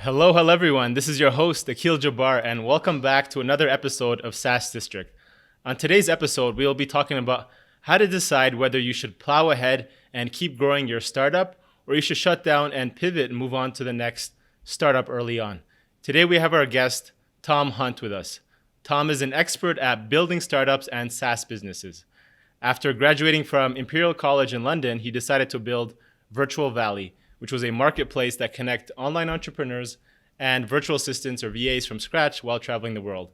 Hello everyone. This is your host, Akil Jabbar, and welcome back to another episode of SaaS District. On today's episode, we'll be talking about how to decide whether you should plow ahead and keep growing your startup, or you should shut down and pivot and move on to the next startup early on. Today, we have our guest, Tom Hunt, with us. Tom is an expert at building startups and SaaS businesses. After graduating from Imperial College in London, he decided to build Virtual Valley, which was a marketplace that connect online entrepreneurs and virtual assistants or VAs from scratch while traveling the world.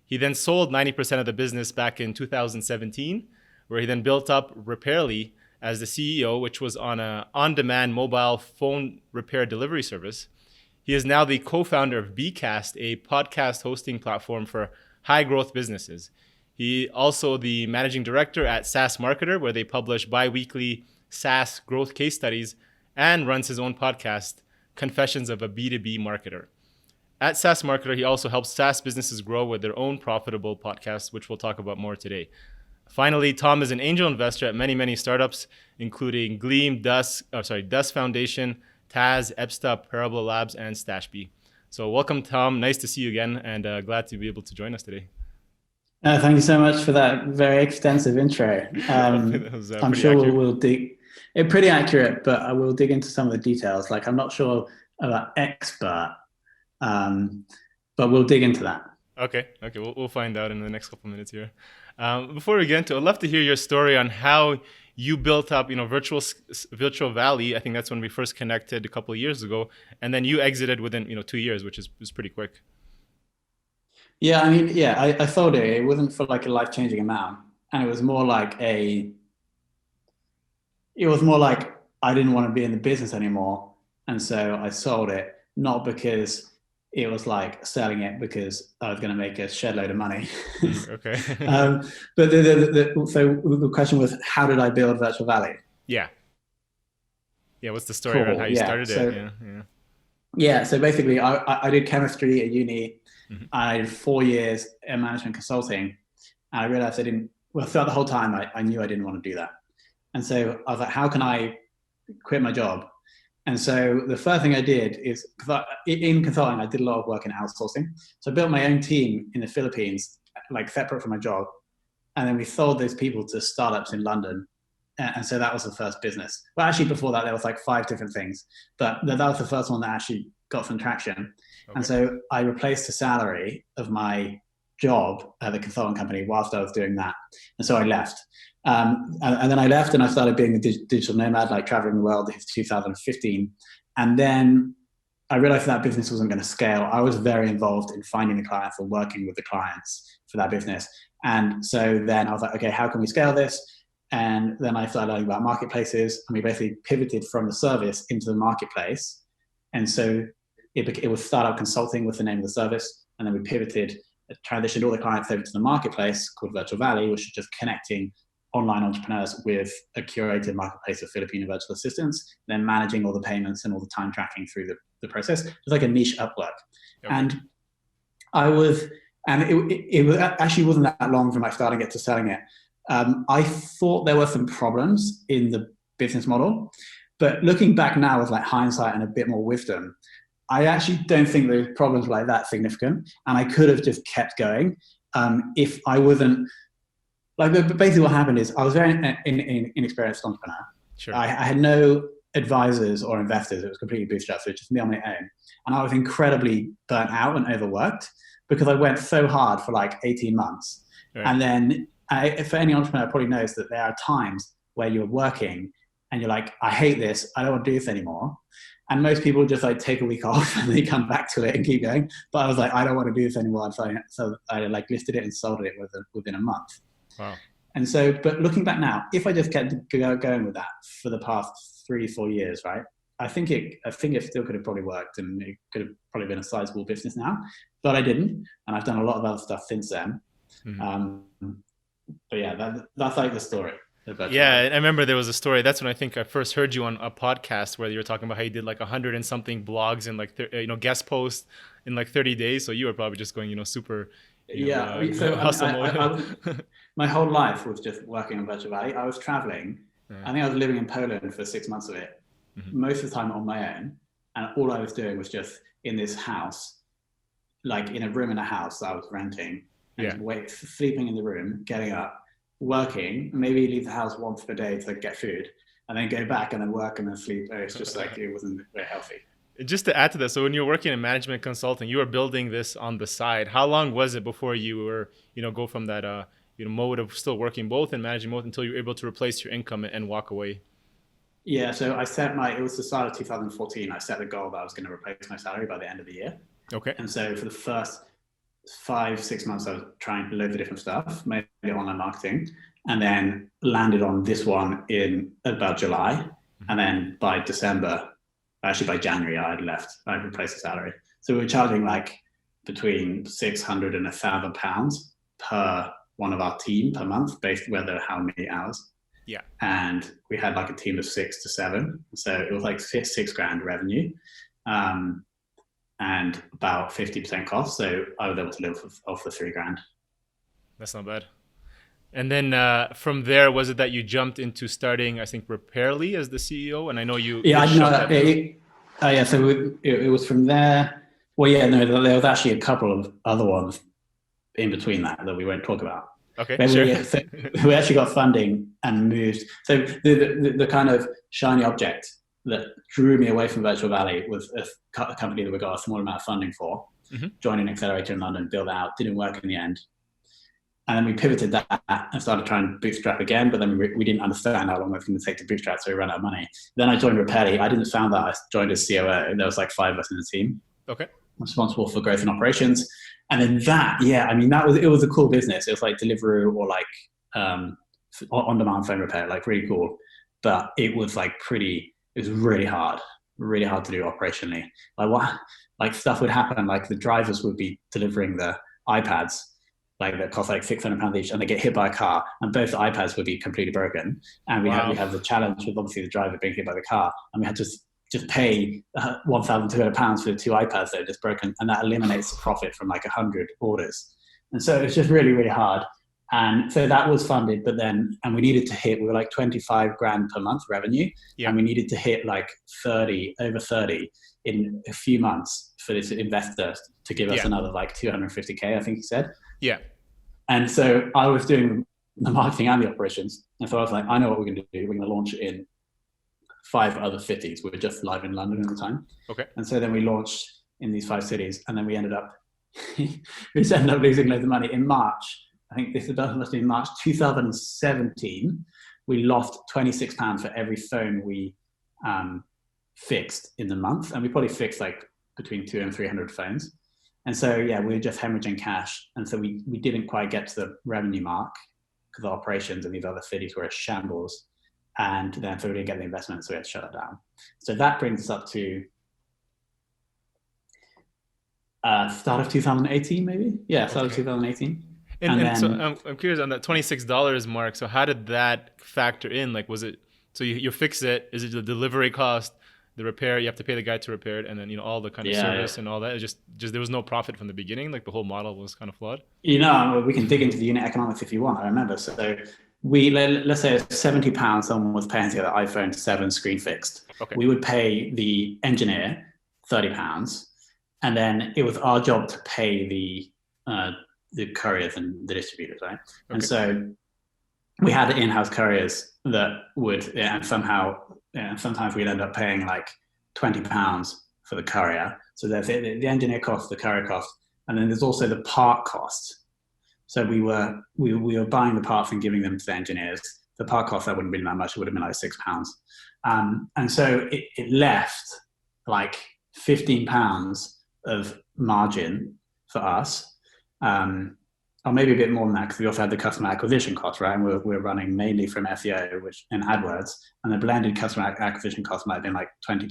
He then sold 90% of the business back in 2017, where he then built up Repairly as the CEO, which was on an on-demand mobile phone repair delivery service. He is now the co-founder of BCast, a podcast hosting platform for high-growth businesses. He also the managing director at SaaS Marketer, where they publish biweekly SaaS growth case studies, and runs his own podcast, Confessions of a B2B Marketer. At SaaS Marketer, he also helps SaaS businesses grow with their own profitable podcasts, which we'll talk about more today. Finally, Tom is an angel investor at many startups, including Gleam, Dust Foundation, Taz, Epsta, Parable Labs, and Stashbee. So welcome, Tom. Nice to see you again, and glad to be able to join us today. Thank you so much for that very extensive intro. I'm sure we'll dig. It's pretty accurate, but I will dig into some of the details. Like, I'm not sure about expert, but we'll dig into that. Okay. We'll find out in the next couple minutes here. Before we get into it, I'd love to hear your story on how you built up, Virtual Valley. I think that's when we first connected a couple of years ago, and then you exited within 2 years, which is pretty quick. Yeah, I thought it wasn't for like a life-changing amount, and it was more like I didn't want to be in the business anymore, and so I sold it, not because it was like selling it because I was going to make a shed load of money. Okay. But the question was, how did I build Virtual Valley? Yeah. What's the story around how you started it? Yeah. So basically, I did chemistry at uni. Mm-hmm. I did 4 years in management consulting, and I realized throughout the whole time, I knew I didn't want to do that. And so I was like, how can I quit my job? And so the first thing I did is, in consulting, I did a lot of work in outsourcing. So I built my own team in the Philippines, like separate from my job. And then we sold those people to startups in London. And so that was the first business. Well, actually, before that, there was like 5 different things. But that was the first one that actually got some traction. Okay. And so I replaced the salary of my job at the consulting company whilst I was doing that. And so I left. And then I left and I started being a digital nomad, like traveling the world in 2015. And then I realized that business wasn't going to scale. I was very involved in finding the clients or working with the clients for that business. And so then I was like, okay, how can we scale this? And then I started learning about marketplaces, and we basically pivoted from the service into the marketplace. And so it was startup consulting with the name of the service. And then we transitioned all the clients over to the marketplace called Virtual Valley, which is just connecting online entrepreneurs with a curated marketplace of Filipino virtual assistants, then managing all the payments and all the time tracking through the process. It was like a niche Upwork. Okay. And it actually wasn't that long from starting it to selling it. I thought there were some problems in the business model, but looking back now with like hindsight and a bit more wisdom, I actually don't think those problems were like that significant, and I could have just kept going if I wasn't. Basically what happened is I was very inexperienced entrepreneur. Sure. I had no advisors or investors. It was completely bootstrapped, so just me on my own. And I was incredibly burnt out and overworked because I went so hard for like 18 months. Right. And then for any entrepreneur probably knows that there are times where you're working and you're like, I hate this. I don't want to do this anymore. And most people just like take a week off and they come back to it and keep going. But I was like, I don't want to do this anymore. So I like listed it and sold it within a month. Wow. And so, but looking back now, if I just kept going with that for the past 3-4 years, right? I think it still could have probably worked, and it could have probably been a sizable business now, but I didn't. And I've done a lot of other stuff since then. Mm-hmm. But yeah, that's like the story. Yeah, I remember there was a story. That's when I think I first heard you on a podcast where you were talking about how you did like 100 and something blogs and like guest posts in like 30 days. So you were probably just going super. My whole life was just working on Virtual Valley. I was traveling. I think I was living in Poland for 6 months of it, most of the time on my own. And all I was doing was just in this house, like in a room in a house that I was renting, and sleeping in the room, getting up, working, maybe leave the house once per day to get food, and then go back and then work and then sleep. It's just like, it wasn't very healthy. Just to add to that, so when you were working in management consulting, you were building this on the side. How long was it before you were, go from that, mode of still working both and managing both until you were able to replace your income and walk away? Yeah, so it was the start of 2014. I set the goal that I was going to replace my salary by the end of the year. Okay. And so for the first 5-6 months, I was trying loads of different stuff, mainly online marketing, and then landed on this one in about July. Mm-hmm. And then by January, I'd replaced the salary. So we were charging like between 600 and £1,000 per one of our team per month, based whether how many hours. Yeah. And we had like a team of 6 to 7. So it was like $6,000 revenue. And about 50% cost. So I was able to live off the $3,000. That's not bad. And then from there, was it that you jumped into starting, I think, Repairly as the CEO? And I know you. Yeah, so it was from there. Well, yeah, no, there was actually a couple of other ones in between that we won't talk about. Okay, but sure. We actually got funding and moved. So the kind of shiny object that drew me away from Virtual Valley was a company that we got a small amount of funding for, joining an accelerator in London, build out, didn't work in the end. And then we pivoted that and started trying to bootstrap again, but then we didn't understand how long it was going to take to bootstrap, so we ran out of money. Then I joined Repairly. I didn't found that. I joined as COO, and there was like 5 of us in the team. Okay. Responsible for growth and operations. And then it was a cool business. It was like Deliveroo or like on-demand phone repair, like really cool. But it was really hard to do operationally. Like stuff would happen, like the drivers would be delivering the iPads, like that cost like £600 each, and they get hit by a car, and both the iPads would be completely broken. And we have the challenge with obviously the driver being hit by the car, and we had to just pay £1,200 for the 2 iPads that are just broken, and that eliminates the profit from like 100 orders. And so it's just really, really hard. And so that was funded, and we needed to hit, we were like $25,000 per month revenue. Yeah. And we needed to hit like over 30 in a few months for this investor to give us another like 250K, I think he said. Yeah. And so I was doing the marketing and the operations. And so I was like, I know what we're going to do. We're going to launch in 5 other cities. We were just live in London at the time. Okay. And so then we launched in these 5 cities, and then we ended up losing loads of money in March. I think this must be March 2017. We lost £26 for every phone we fixed in the month, and we probably fixed like between 200 and 300 phones. And so we were just hemorrhaging cash, and so we didn't quite get to the revenue mark because the operations in these other cities were a shambles, and then so we didn't get the investment, so we had to shut it down. So that brings us up to start of 2018, maybe. Yeah, start of 2018. And then, so I'm curious on that $26 mark. So how did that factor in? Like, was it, so you fix it? Is it the delivery cost, the repair? You have to pay the guy to repair it, and then all the kind of service and all that. It just there was no profit from the beginning. Like the whole model was kind of flawed. We can dig into the unit economics if you want. I remember. So let's say £70 someone was paying to get the iPhone 7 screen fixed. Okay. We would pay the engineer £30, and then it was our job to pay the couriers and the distributors, right? Okay. And so we had in-house couriers that would, and sometimes we'd end up paying like £20 for the courier. So there's the engineer cost, the courier cost, and then there's also the part cost. So we were buying the parts and giving them to the engineers. The part cost, that wouldn't have been that much. It would have been like £6. And so it left like £15 of margin for us. Or maybe a bit more than that, because we also had the customer acquisition cost, right? And we're running mainly from SEO, and AdWords, and the blended customer acquisition cost might have been like £20.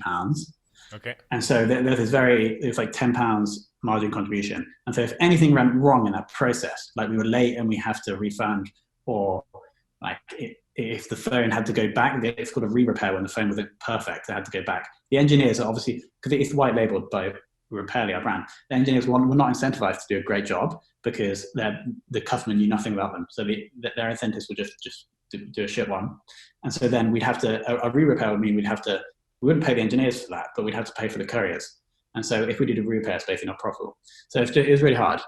Okay. And so there's it's like £10 margin contribution. And so if anything went wrong in that process, like we were late and we have to refund, or like if the phone had to go back, it's called a re-repair when the phone wasn't perfect, it had to go back. The engineers are obviously, because it's white labeled by Repairly, our brand, the engineers were not incentivized to do a great job because the customer knew nothing about them. So their incentives were just do a shit one. And so then we'd have to, a re-repair would mean we wouldn't pay the engineers for that, but we'd have to pay for the couriers. And so if we did a repair, it's basically not profitable. So it was really hard.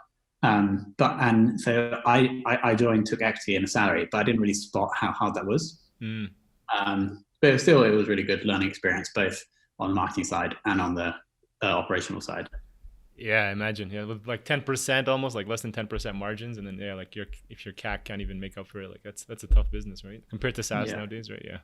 So I joined, took equity and a salary, but I didn't really spot how hard that was. But it was really good learning experience, both on the marketing side and on the operational side. Yeah, I imagine. Yeah, with like 10%, almost like less than 10% margins, and then like if your CAC can't even make up for it, like that's a tough business, right? Compared to SaaS nowadays, right? Yeah.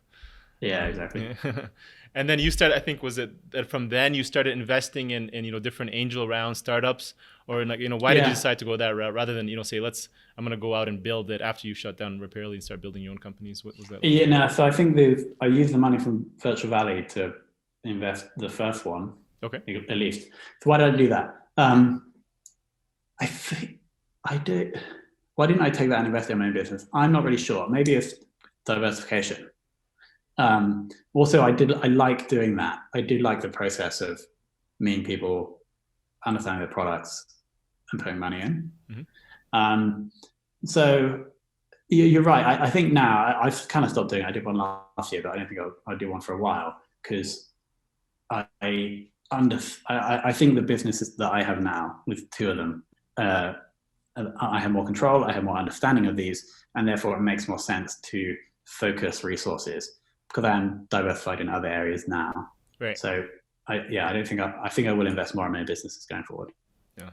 Yeah, exactly. Yeah. And then you started, I think, was it that from then you started investing in different angel round startups, or like, why did you decide to go that route rather than, say, I'm going to go out and build it after you shut down Repairly and start building your own companies? What was that? Yeah, no, so I think I used the money from Virtual Valley to invest the first one. Okay. At least. So why did I do that? I think I did. Why didn't I take that and invest in my own business? I'm not really sure. Maybe it's diversification. Also, I like doing that. I do like the process of meeting people, understanding their products, and putting money in. Mm-hmm. So you're right. I think now I've kind of stopped doing it. I did one last year, but I don't think I'll do one for a while, because I think the businesses that I have now, with two of them, I have more control, I have more understanding of these, and therefore it makes more sense to focus resources, because I'm diversified in other areas now. Right. So I think I will invest more in my businesses going forward.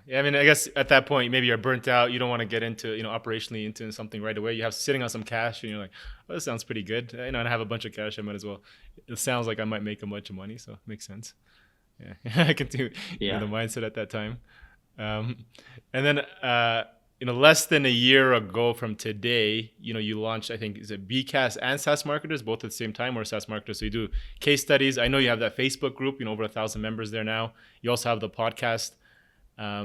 Yeah. I mean, I guess at that point, maybe you're burnt out. You don't want to get into, operationally into something right away. You have sitting on some cash and you're like, oh, this sounds pretty good. And I have a bunch of cash. I might as well. It sounds like I might make a bunch of money. So it makes sense. Yeah. I can do the mindset at that time. And then, less than a year ago from today, you launched, I think, is it BCast and SaaS Marketers, both at the same time, or SaaS Marketers? So you do case studies. I know you have that Facebook group, over 1,000 members there now. You also have the podcast. I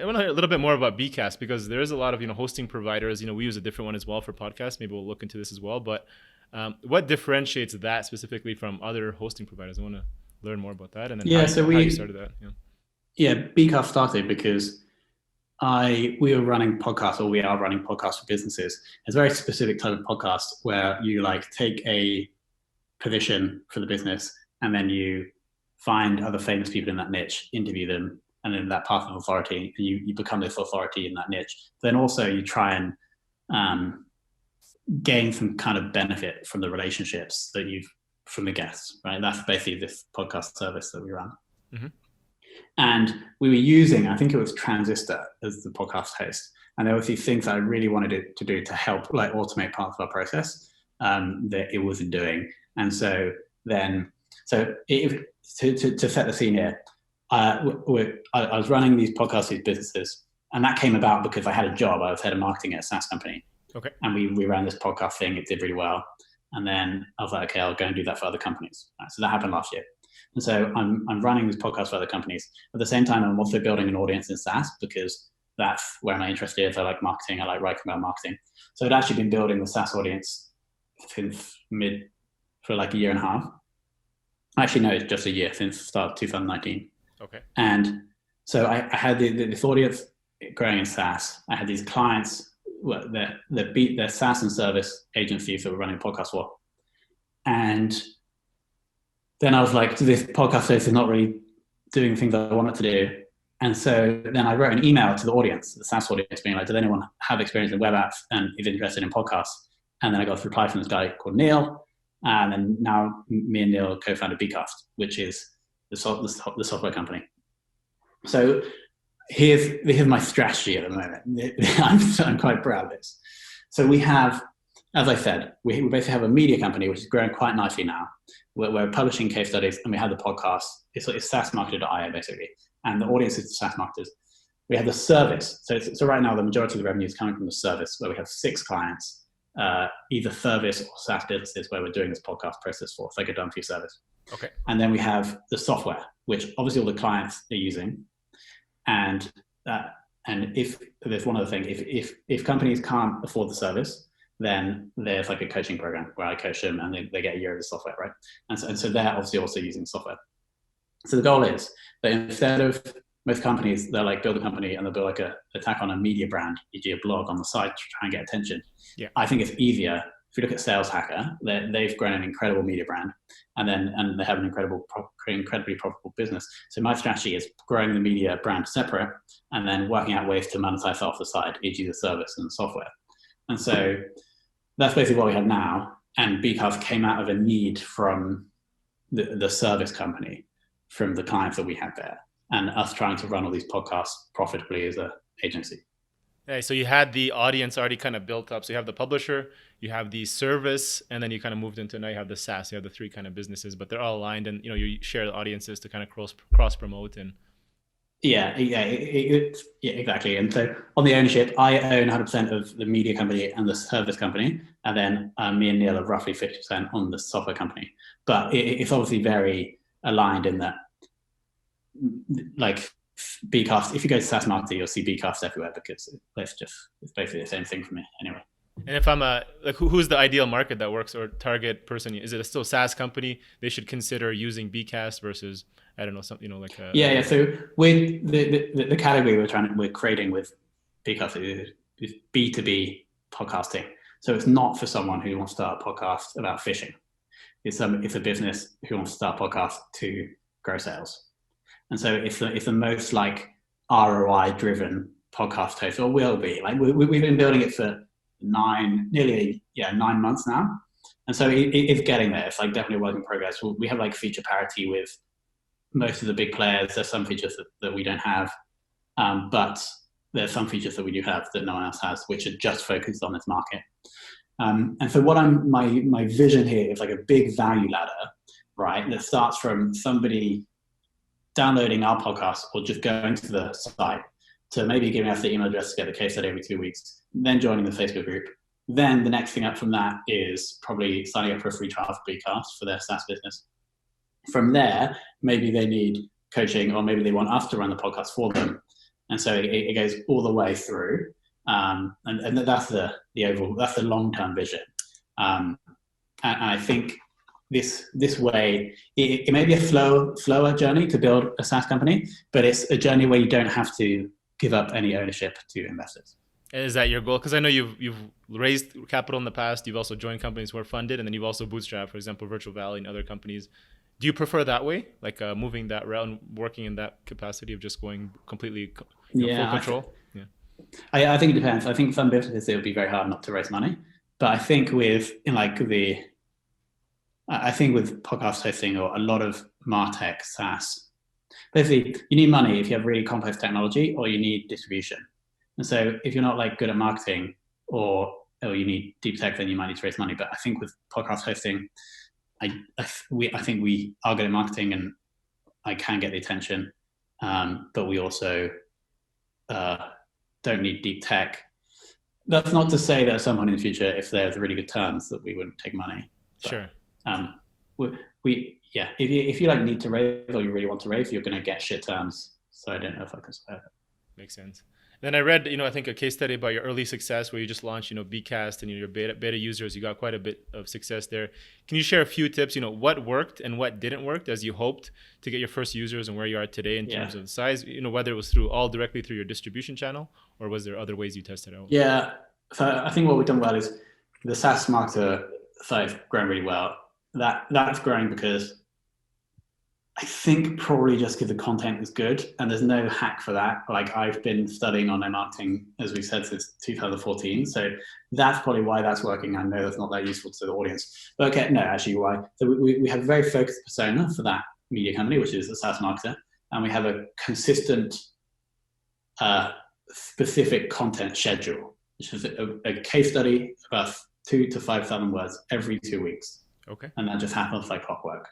want to hear a little bit more about BCast, because there is a lot of, hosting providers. We use a different one as well for podcasts. Maybe we'll look into this as well. But what differentiates that specifically from other hosting providers? I want to learn more about that. And then how you started that. Yeah, BCast started because we were running podcasts, or we are running podcasts for businesses. It's a very specific type of podcast where you take a position for the business, and then you find other famous people in that niche, interview them, and then that path of authority, and you become this authority in that niche. Then also you try and gain some kind of benefit from the relationships that from the guests, right? That's basically this podcast service that we run. Mm-hmm. And we were using, I think it was Transistor as the podcast host. And there were these things that I really wanted it to do to help automate parts of our process that it wasn't doing. And so then, to set the scene here, I was running these podcasts, these businesses, and that came about because I had a job. I was head of marketing at a SaaS company. Okay. And we ran this podcast thing. It did really well. And then I was like, okay, I'll go and do that for other companies. So that happened last year. And so I'm running this podcast for other companies. At the same time, I'm also building an audience in SaaS, because that's where my interest is. I like marketing. I like writing about marketing. So I'd actually been building the SaaS audience since for a year and a half. Actually, no, it's just a year, since the start of 2019. Okay. And so I had this audience growing in SaaS. I had these clients, they're SaaS and service agencies that were running podcasts for. And then I was like, this podcast service is not really doing the things I want it to do. And so then I wrote an email to the audience, the SaaS audience, being like, does anyone have experience in web apps and is interested in podcasts? And then I got a reply from this guy called Neil. And then now me and Neil co-founded BCast, which is the software company. So here's my strategy at the moment. I'm quite proud of this. So we have, as I said, we basically have a media company which is growing quite nicely now. We're publishing case studies, and we have the podcast. It's SaaS Marketer.io basically, and the audience is the SaaS marketers. We have the service. So right now the majority of the revenue is coming from the service, where we have 6 clients, either service or SaaS businesses where we're doing this podcast process for. It's like a done for you service. Okay. And then we have the software, which obviously all the clients are using. And if there's one other thing, if companies can't afford the service, then there's a coaching program where I coach them, and they get a year of the software, right? And so they're obviously also using software. So the goal is that instead of most companies, they'll build a company and they'll build a attack on a media brand, e.g. a blog on the site to try and get attention. Yeah. I think it's easier if you look at Sales Hacker, they've grown an incredible media brand, and they have an incredibly profitable business. So my strategy is growing the media brand separate, and then working out ways to monetize off the side, e.g. the service and the software. And so that's basically what we have now. And BCast came out of a need from the service company, from the clients that we had there, and us trying to run all these podcasts profitably as an agency. Yeah, so you had the audience already kind of built up. So you have the publisher, you have the service, and then you kind of moved into, now you have the SaaS. You have the three kind of businesses, but they're all aligned, and you share the audiences to kind of cross promote. And yeah, exactly. And so on the ownership, I own 100% of the media company and the service company, and then me and Neil are roughly 50% on the software company. But it's obviously very aligned in that, like, BCast, if you go to SaaS Marketer, you'll see BCast everywhere, because it's basically the same thing for me anyway. And if I'm who's the ideal market that works, or target person? Is it still a SaaS company they should consider using BCast versus, I don't know, something, Yeah. So with the category we're creating with BCast is B2B podcasting. So it's not for someone who wants to start a podcast about fishing. It's a business who wants to start a podcast to grow sales. And so it's the most like ROI driven podcast host, or will be. Like we've been building it for 9 months now, and so it's getting there. It's like definitely a work in progress. We have like feature parity with most of the big players. There's some features that we don't have, but there's some features that we do have that no one else has, which are just focused on this market. And so my vision here is like a big value ladder, right? That starts from somebody downloading our podcast or just going to the site, to maybe giving us the email address to get the case study every 2 weeks, then joining the Facebook group. Then the next thing up from that is probably signing up for a free trial for BCast for their SaaS business. From there, maybe they need coaching, or maybe they want us to run the podcast for them. And so it goes all the way through. And that's the overall, that's the long-term vision. And I think this way, it may be a slower journey to build a SaaS company, but it's a journey where you don't have to give up any ownership to investors. Is that your goal? Because I know you've raised capital in the past. You've also joined companies who are funded, and then you've also bootstrapped, for example, Virtual Valley and other companies. Do you prefer that way, like moving that route and working in that capacity of just going completely full control? I think it depends. I think some businesses, it would be very hard not to raise money. But I think with podcast hosting or a lot of MarTech SaaS, basically you need money if you have really complex technology, or you need distribution. And so if you're not like good at marketing, or you need deep tech, then you might need to raise money. But I think with podcast hosting, I think we are good at marketing, and I can get the attention, but we also don't need deep tech. That's not to say that at some point in the future, if there's really good terms, that we wouldn't take money. But, sure. If you like need to raise, or you really want to raise, you're going to get shit terms. So I don't know if I can say that. Makes sense. Then I read, I think a case study about your early success where you just launched, BCast, and your beta users, you got quite a bit of success there. Can you share a few tips, what worked and what didn't work as you hoped to get your first users, and where you are today in terms of the size, whether it was directly through your distribution channel, or was there other ways you tested out? Yeah. So I think what we've done well is the SaaS Marketer side has grown really well. That's growing because I think probably just because the content is good, and there's no hack for that. Like, I've been studying online marketing, as we said, since 2014. So that's probably why that's working. I know that's not that useful to the audience. But okay, no, actually why. So we have a very focused persona for that media company, which is the SaaS Marketer. And we have a consistent, specific content schedule, which is a case study about 2,000 to 5,000 words every 2 weeks. Okay. And that just happens like clockwork.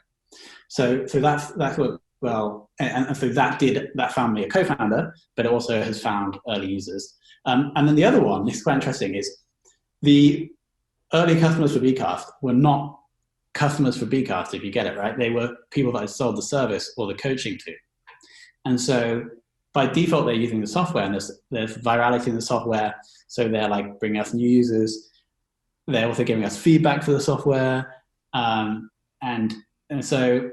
So that's worked well, and so that found me a co-founder, but it also has found early users. And then the other one, this is quite interesting, is the early customers for BCast were not customers for BCast, if you get it right. They were people that I sold the service or the coaching to, and so by default they're using the software, and there's virality in the software, so they're like bringing us new users. They're also giving us feedback for the software, and so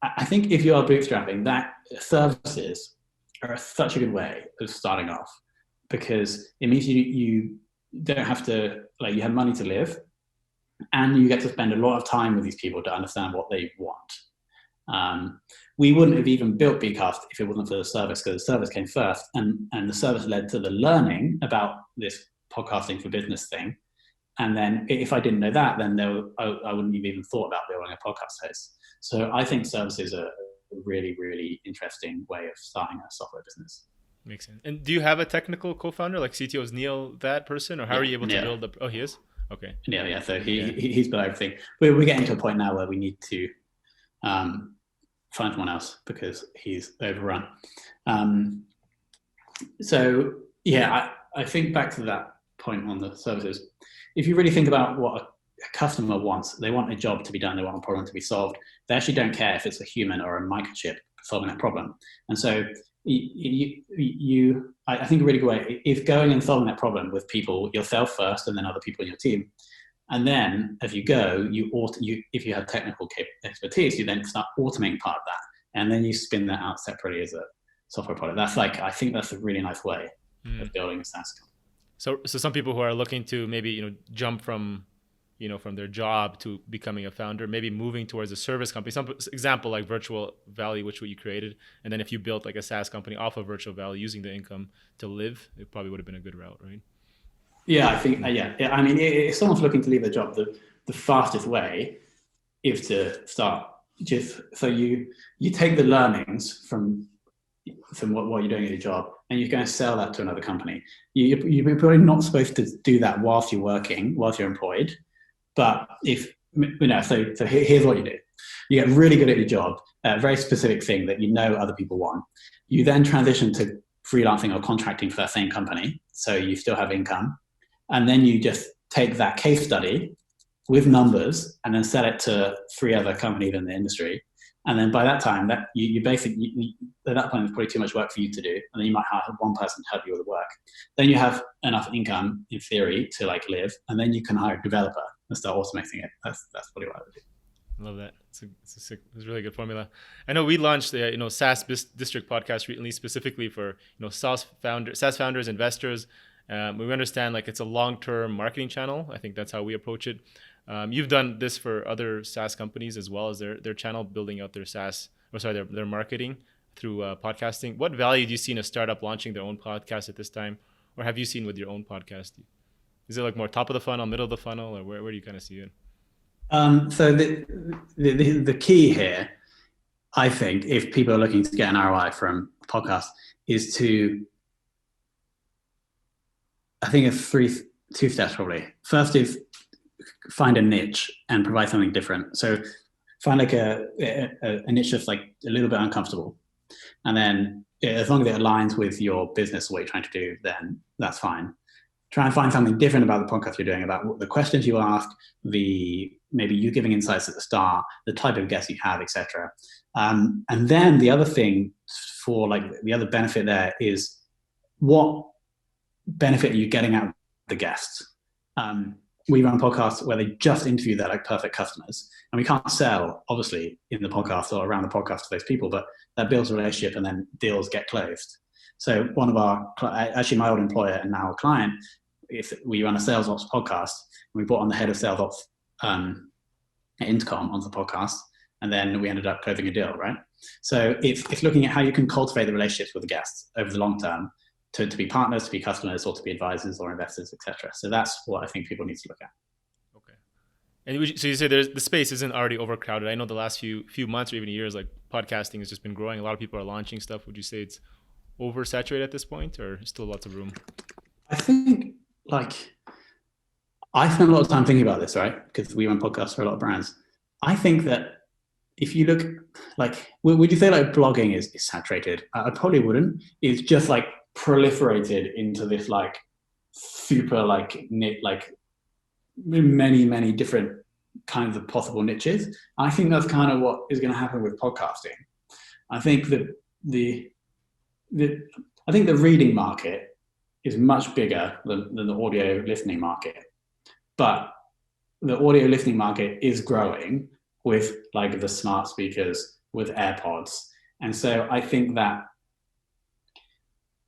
I think if you are bootstrapping, that services are such a good way of starting off, because it means you don't have to, like, you have money to live, and you get to spend a lot of time with these people to understand what they want. We wouldn't have even built BCast if it wasn't for the service, because the service came first, and the service led to the learning about this podcasting for business thing. And then if I didn't know that, then I wouldn't have even thought about building a podcast host. So I think services are a really, really interesting way of starting a software business. Makes sense. And do you have a technical co-founder, like CTO is Neil, that person, or how are you able to build up? Oh, he is? Okay. Yeah. So he's built everything. We're getting to a point now where we need to find someone else because he's overrun. So yeah, I think back to that point on the services. If you really think about what a customer wants, they want a job to be done, they want a problem to be solved. They actually don't care if it's a human or a microchip solving that problem. And so I think a really good way is going and solving that problem with people, yourself first, and then other people in your team. And then as you go, if you have technical expertise, you then start automating part of that. And then you spin that out separately as a software product. I think that's a really nice way of building a SaaS company. So some people who are looking to maybe, jump from their job to becoming a founder, maybe moving towards a service company, some example like Virtual Valley, which you created. And then if you built like a SaaS company off of Virtual Valley using the income to live, it probably would have been a good route, right? Yeah, I think, yeah. I mean, if someone's looking to leave their job, the fastest way is to start so you take the learnings from what you're doing at your job, and you're going to sell that to another company. You're probably not supposed to do that whilst you're working, whilst you're employed. But so here's what you do. You get really good at your job, a very specific thing that other people want. You then transition to freelancing or contracting for that same company, so you still have income. And then you just take that case study with numbers and then sell it to 3 other companies in the industry. And then by that time, that you basically, at that point, it's probably too much work for you to do. And then you might have one person to help you with the work. Then you have enough income, in theory, to live. And then you can hire a developer and start automating it. That's probably what I would do. I love that. It's a really good formula. I know we launched the SaaS District podcast recently, specifically for SaaS founders, investors. We understand it's a long-term marketing channel. I think that's how we approach it. You've done this for other SaaS companies as well as their channel, building out their marketing through podcasting. What value do you see in a startup launching their own podcast at this time, or have you seen with your own podcast? Is it more top of the funnel, middle of the funnel, or where do you kind of see it? So the key here, I think, if people are looking to get an ROI from a podcast, is to, I think it's two steps probably. First is find a niche and provide something different. So find a niche that's a little bit uncomfortable. And then as long as it aligns with your business, what you're trying to do, then that's fine. Try and find something different about the podcast you're doing, about the questions you ask, maybe you giving insights at the start, the type of guests you have, etc. And then the other thing for the other benefit there is, what benefit are you getting out of the guests? We run podcasts where they just interview their perfect customers, and we can't sell obviously in the podcast or around the podcast to those people, but that builds a relationship and then deals get closed. So one of actually my old employer and now a client, if we run a sales ops podcast, and we brought on the head of sales ops at Intercom onto the podcast, and then we ended up closing a deal, right? So it's looking at how you can cultivate the relationships with the guests over the long term to be partners, to be customers, or to be advisors or investors, etc. So that's what I think people need to look at. Okay. And so you say the space isn't already overcrowded. I know the last few months or even years, podcasting has just been growing. A lot of people are launching stuff. Would you say it's oversaturated at this point, or still lots of room? I think I spent a lot of time thinking about this, right? Because we run podcasts for a lot of brands. I think that if you look would you say blogging is saturated? I probably wouldn't. It's just proliferated into this super many different kinds of possible niches. I think that's kind of what is going to happen with podcasting. I think that the reading market is much bigger than the audio listening market, but the audio listening market is growing with the smart speakers, with AirPods, and so I think that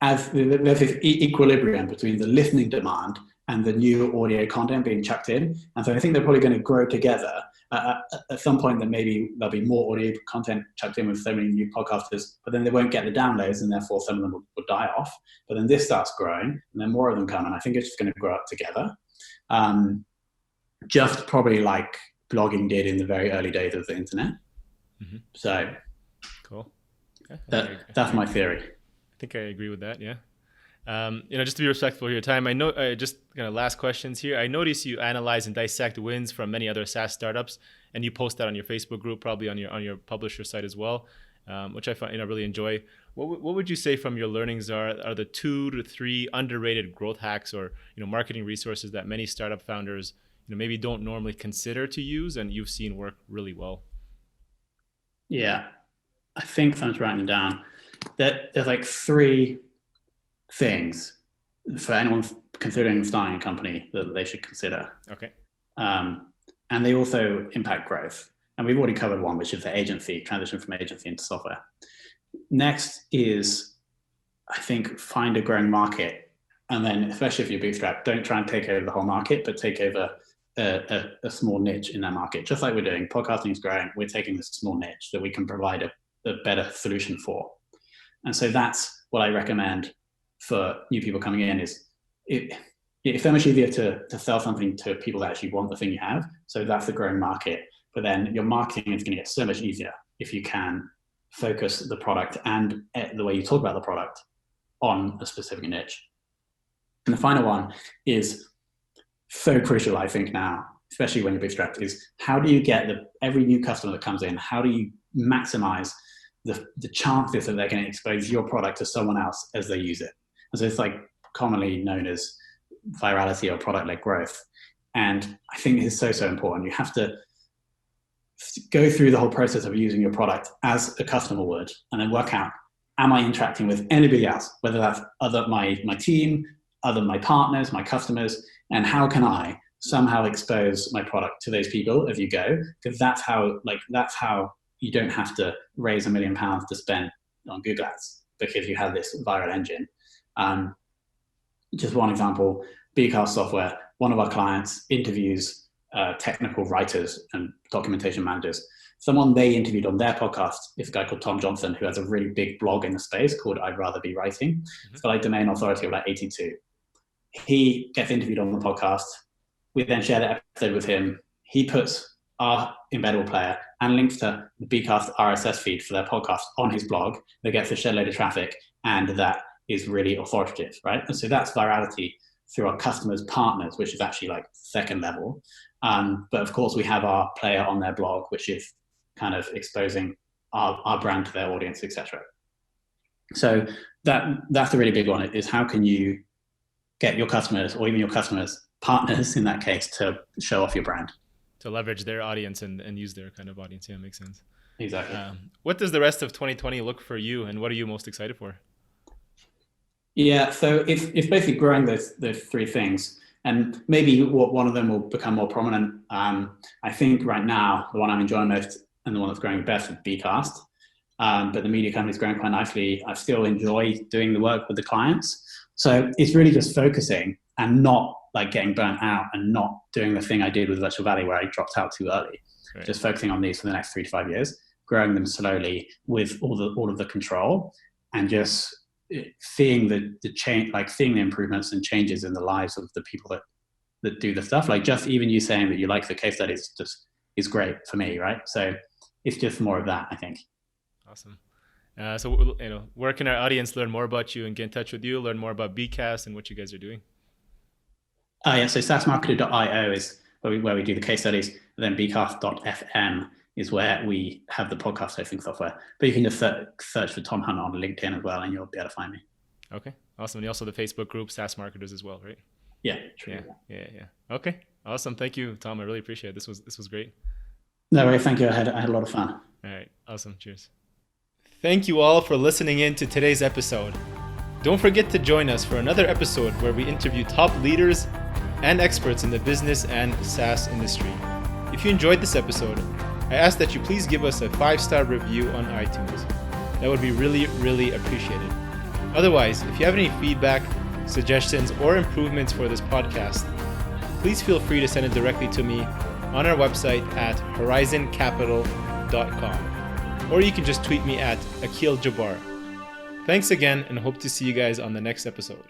as there's this equilibrium between the listening demand and the new audio content being chucked in. And so I think they're probably going to grow together. At some point, then maybe there'll be more audio content chucked in with so many new podcasters, but then they won't get the downloads, and therefore some of them will die off. But then this starts growing, and then more of them come, and I think it's just going to grow up together. Just probably like blogging did in the very early days of the internet. Mm-hmm. So cool. Yeah, that's my theory. I think I agree with that. Yeah. Just to be respectful of your time, I know just kind of last questions here. I notice you analyze and dissect wins from many other SaaS startups, and you post that on your Facebook group, probably on your publisher site as well, which I find really enjoy. What would you say from your learnings are the 2 to 3 underrated growth hacks or marketing resources that many startup founders maybe don't normally consider to use and you've seen work really well? Yeah, I think someone's writing them down. There's like 3 things for anyone considering starting a company that they should consider. Okay. And they also impact growth. And we've already covered one, which is the agency, transition from agency into software. Next is, I think, find a growing market. And then, especially if you're bootstrapped, don't try and take over the whole market, but take over a small niche in that market. Just like we're doing, podcasting is growing. We're taking this small niche that we can provide a better solution for. And so that's what I recommend for new people coming in is it's so much easier to sell something to people that actually want the thing you have. So that's the growing market. But then your marketing is going to get so much easier if you can focus the product and the way you talk about the product on a specific niche. And the final one is so crucial, I think now, especially when you're bootstrapped, is how do you get every new customer that comes in, how do you maximize the chances that they're going to expose your product to someone else as they use it? And so it's like commonly known as virality or product-led growth. And I think it's so important. You have to go through the whole process of using your product as a customer would, and then work out, am I interacting with anybody else, whether that's my team, my partners, my customers, and how can I somehow expose my product to those people as you go? Because that's how you don't have to raise £1 million to spend on Google Ads, because you have this viral engine. Just one example, BCast software, one of our clients interviews technical writers and documentation managers. Someone they interviewed on their podcast is a guy called Tom Johnson, who has a really big blog in the space called I'd Rather Be Writing. Mm-hmm. It's got like domain authority of like 82. He gets interviewed on the podcast. We then share the episode with him. He puts our embeddable player and links to the BCast RSS feed for their podcast on his blog. That gets a shed load of traffic, and that is really authoritative, right? And so that's virality through our customers, partners, which is actually like second level. But of course, we have our player on their blog, which is kind of exposing our brand to their audience, etc. So that's a really big one, is how can you get your customers, or even your customers' partners in that case, to show off your brand. To leverage their audience and use their kind of audience. Yeah, makes sense. Exactly. What does the rest of 2020 look for you, and what are you most excited for? Yeah, so it's basically growing those 3 things, and maybe one of them will become more prominent. I think right now the one I'm enjoying most and the one that's growing the best is BCast, but the media company is growing quite nicely. I still enjoy doing the work with the clients, so it's really just focusing and not like getting burnt out and not doing the thing I did with Virtual Valley where I dropped out too early. Right. Just focusing on these for the next 3 to 5 years, growing them slowly with all of the control, and just seeing the change, like seeing the improvements and changes in the lives of the people that do the stuff. Like just even you saying that you like the case studies just is great for me, right? So it's just more of that, I think. Awesome. So where can our audience learn more about you and get in touch with you, learn more about BCast and what you guys are doing? Yeah, so SaaSmarketer.io is where we do the case studies. And then bcast.fm is where we have the podcast hosting software. But you can just search for Tom Hunt on LinkedIn as well, and you'll be able to find me. Okay, awesome. And also the Facebook group, SaaS Marketers as well, right? Yeah, true. Yeah. Okay, awesome. Thank you, Tom. I really appreciate it. This was great. No worries. Thank you. I had a lot of fun. All right, awesome. Cheers. Thank you all for listening in to today's episode. Don't forget to join us for another episode where we interview top leaders and experts in the business and SaaS industry. If you enjoyed this episode, I ask that you please give us a 5-star review on iTunes. That would be really, really appreciated. Otherwise, if you have any feedback, suggestions, or improvements for this podcast, please feel free to send it directly to me on our website at horizoncapital.com, or you can just tweet me at Akil Jabbar. Thanks again, and hope to see you guys on the next episode.